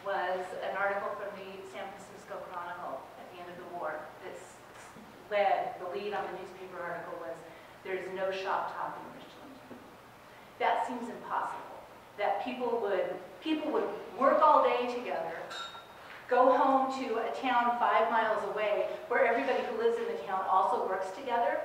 was an article from the San Francisco Chronicle at the end of the war that the lead on the newspaper article was, "There's no shop top in Richland." That seems impossible. That people would work all day together, go home to a town 5 miles away where everybody who lives in the town also works together,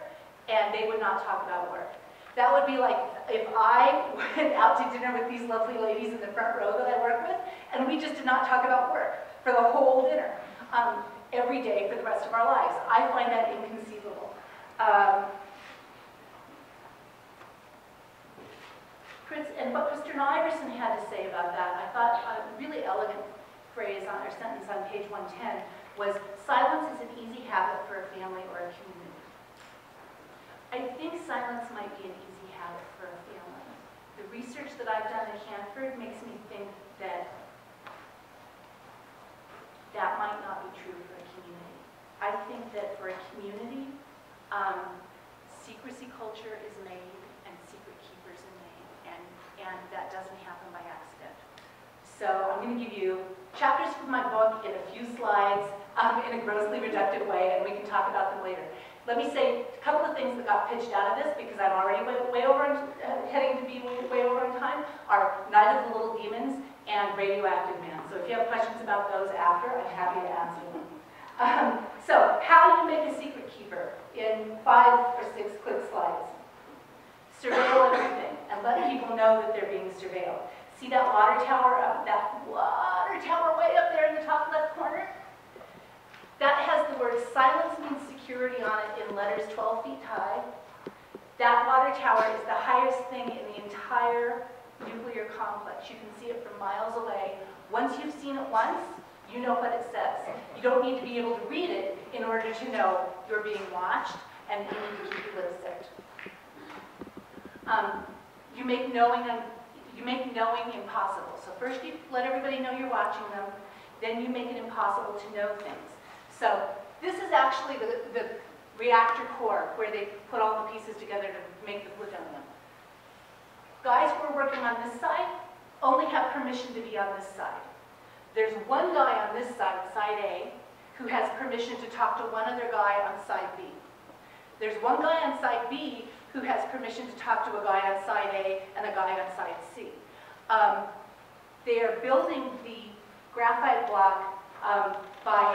and they would not talk about work. That would be like if I went out to dinner with these lovely ladies in the front row that I work with, and we just did not talk about work for the whole dinner, every day for the rest of our lives. I find that inconceivable. And what Mr. Iverson had to say about that, I thought a really elegant phrase or sentence on page 110 was, "Silence is an easy habit for a family or a community." I think silence might be an easy habit for a family. The research that I've done at Hanford makes me think that that might not be true for a community. I think that for a community, secrecy culture is made and secret keepers are made, and that doesn't happen by accident. So I'm going to give you chapters from my book in a few slides in a grossly reductive way, and we can talk about them later. Let me say a couple of things that got pitched out of this, because I'm already way over, heading to be way over on time, are Night of the Little Demons and Radioactive Man. So if you have questions about those after, I'm happy to answer them. So how do you make a secret keeper? In 5 or 6 quick slides. Surveil everything and let people know that they're being surveilled. See that water tower way up there in the top left corner? That has the word "silence means security" on it in letters 12 feet high. That water tower is the highest thing in the entire nuclear complex. You can see it from miles away. Once you've seen it once, you know what it says. You don't need to be able to read it in order to know you're being watched and you need to keep your lips zipped. You make knowing impossible. So first you let everybody know you're watching them, then you make it impossible to know things. So this is actually the reactor core where they put all the pieces together to make the plutonium. Guys who are working on this side only have permission to be on this side. There's one guy on this side, side A, who has permission to talk to one other guy on side B. There's one guy on side B who has permission to talk to a guy on side A and a guy on side C. They are building the graphite block by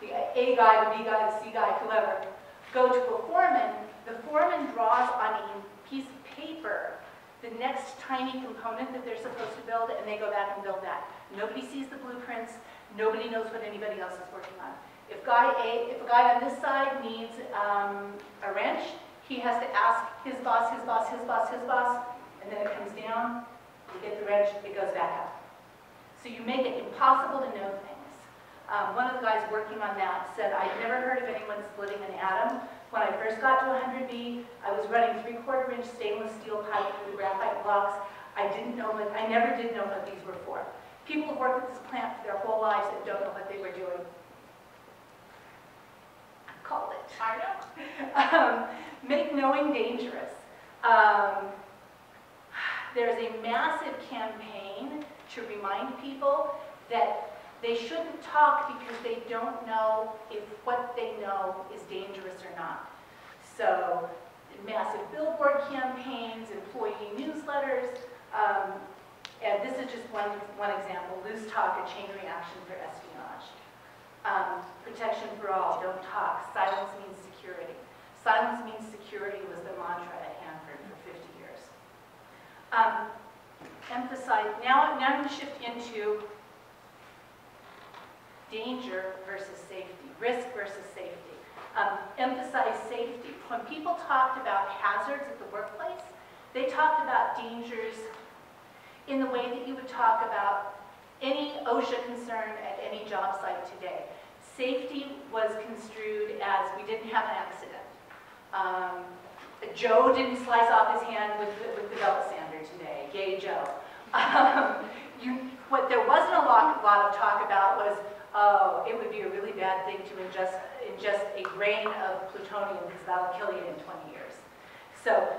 the A guy, the B guy, the C guy, whoever, go to a foreman. The foreman draws on a piece of paper the next tiny component that they're supposed to build, and they go back and build that. Nobody sees the blueprints. Nobody knows what anybody else is working on. If a guy on this side needs a wrench, he has to ask his boss, his boss, his boss, his boss, and then it comes down, you get the wrench, it goes back up. So you make it impossible to know things. One of the guys working on that said, "I'd never heard of anyone splitting an atom. When I first got to 100B, I was running 3/4 inch stainless steel pipe through the graphite blocks. I never did know what these were for." People have worked at this plant for their whole lives and don't know what they were doing. I called it. I know. Make knowing dangerous. There's a massive campaign to remind people that they shouldn't talk because they don't know if what they know is dangerous or not. So massive billboard campaigns, employee newsletters, and this is just one example. Loose talk, a chain reaction for espionage. Protection for all, don't talk. Silence means security. Silence means security was the mantra at Hanford for 50 years. Now I'm going to shift into danger versus safety, risk versus safety. Emphasize safety. When people talked about hazards at the workplace, they talked about dangers in the way that you would talk about any OSHA concern at any job site today. Safety was construed as we didn't have an accident. Joe didn't slice off his hand with the belt sander today. Yay, Joe. What there wasn't a lot of talk about was, oh, it would be a really bad thing to ingest a grain of plutonium because that'll kill you in 20 years. So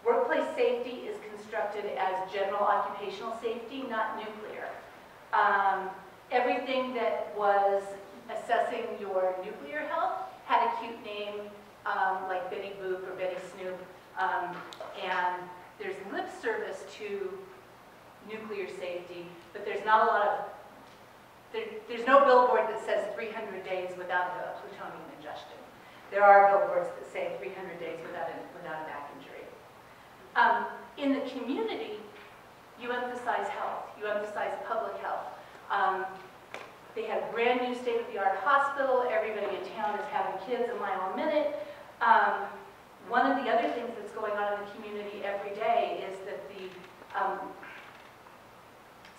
workplace safety is constructed as general occupational safety, not nuclear. Everything that was assessing your nuclear health had a cute name, like Betty Boop or Betty Snoop. And there's lip service to nuclear safety, but there's not a lot of, there's no billboard that says 300 days without a plutonium ingestion. There are billboards that say 300 days without a back injury. In the community, you emphasize health. You emphasize public health. They had a brand new state-of-the-art hospital. Everybody in town is having kids a mile a minute. One of the other things that's going on in the community every day is that the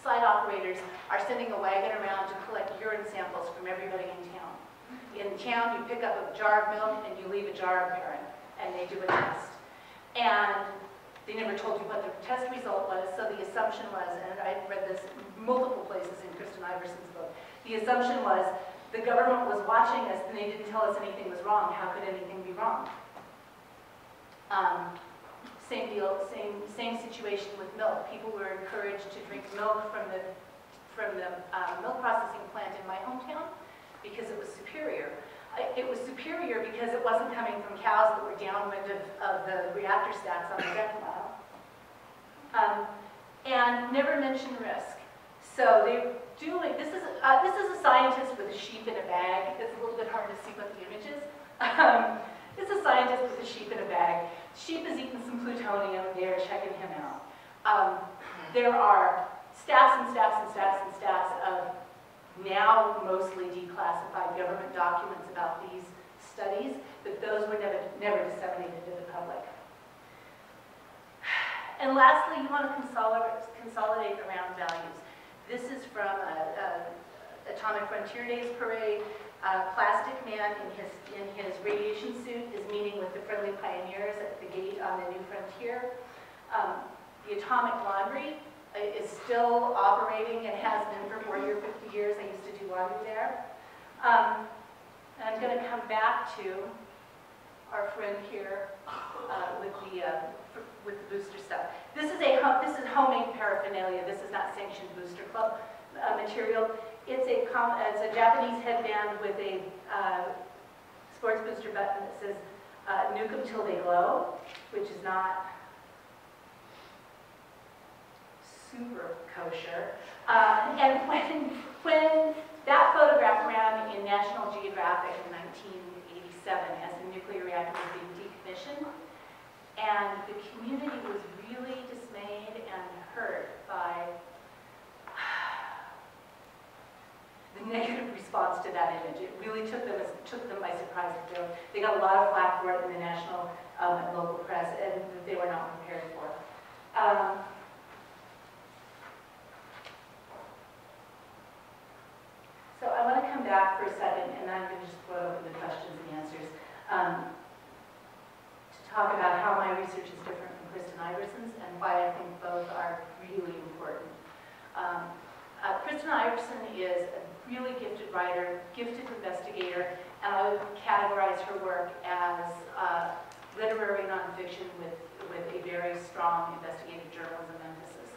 site operators are sending a wagon around to collect urine samples from everybody in town. In town, you pick up a jar of milk and you leave a jar of urine, and they do a test. And they never told you what the test result was, so the assumption was, and I read this multiple places in Kristen Iverson's book, the assumption was the government was watching us and they didn't tell us anything was wrong. How could anything be wrong? Same deal, same situation with milk. People were encouraged to drink milk from the milk processing plant in my hometown because it was superior. It was superior because it wasn't coming from cows that were downwind of the reactor stacks on the second mile. And never mention risk. So they're doing, this is a scientist with a sheep in a bag. It's a little bit hard to see what the image is. It's a scientist with a sheep in a bag. Sheep is eating some plutonium. They're checking him out. There are stacks and stacks and stacks and stacks of now mostly declassified government documents about these studies, but those were never disseminated to the public. And lastly, you want to consolidate around values. This is from Atomic Frontier Days Parade. Plastic Man in his radiation suit is meeting with the friendly pioneers at the gate on the new frontier. The atomic laundry is still operating and has been for 40 or 50 years. I used to do laundry there. And I'm going to come back to our friend here with the booster stuff. This is homemade paraphernalia. This is not sanctioned Booster Club material. It's a Japanese headband with a sports booster button that says "Nuke them till they glow," which is not super kosher. And when that photograph ran in National Geographic in 1987 as the nuclear reactor was being decommissioned, and the community was really dismayed and hurt by the negative response to that image. It really took them by surprise. They got a lot of flack for it in the national and local press, and they were not prepared for. So I want to come back for a second, and I'm going to just throw open the questions and answers to talk about how my research is different from Kristen Iverson's and why I think both are really important. Kristen Iverson is a really gifted writer, gifted investigator, and I would categorize her work as literary nonfiction with a very strong investigative journalism emphasis.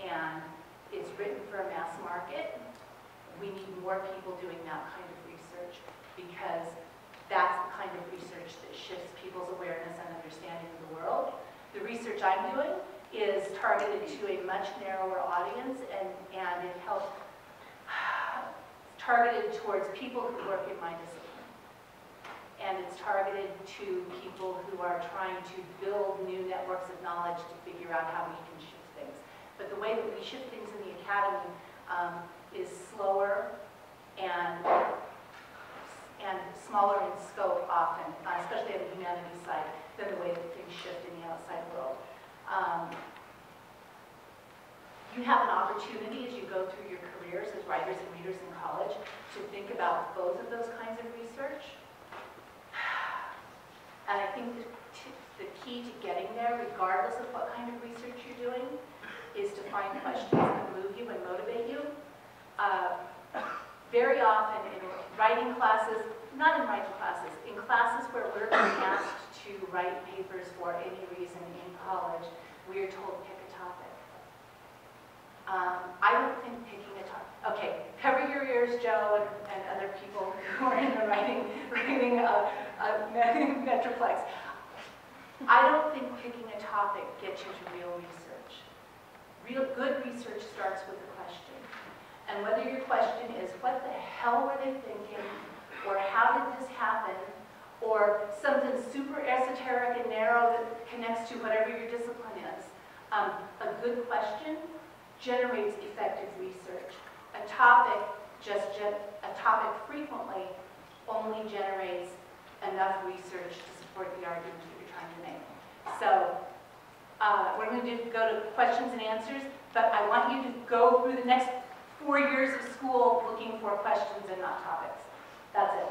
And it's written for a mass market. We need more people doing that kind of research because that's the kind of research that shifts people's awareness and understanding of the world. The research I'm doing is targeted to a much narrower audience, and it helps targeted towards people who work in my discipline. And it's targeted to people who are trying to build new networks of knowledge to figure out how we can shift things. But the way that we shift things in the academy is slower and smaller in scope often, especially on the humanities side, than the way that things shift in the outside world. You have an opportunity as you go through your careers as writers and readers in college to think about both of those kinds of research. And I think the key to getting there, regardless of what kind of research you're doing, is to find questions that move you and motivate you. Very often in writing classes, not in writing classes, in classes where we're being asked to write papers for any reason in college, we are told pick a topic. I don't think picking who are in the writing Metroplex. I don't think picking a topic gets you to real research. Real good research starts with a question. And whether your question is, what the hell were they thinking? Or how did this happen? Or something super esoteric and narrow that connects to whatever your discipline is. A good question generates effective research. A topic frequently only generates enough research to support the argument that you're trying to make. So we're going to go to questions and answers, but I want you to go through the next 4 years of school looking for questions and not topics. That's it.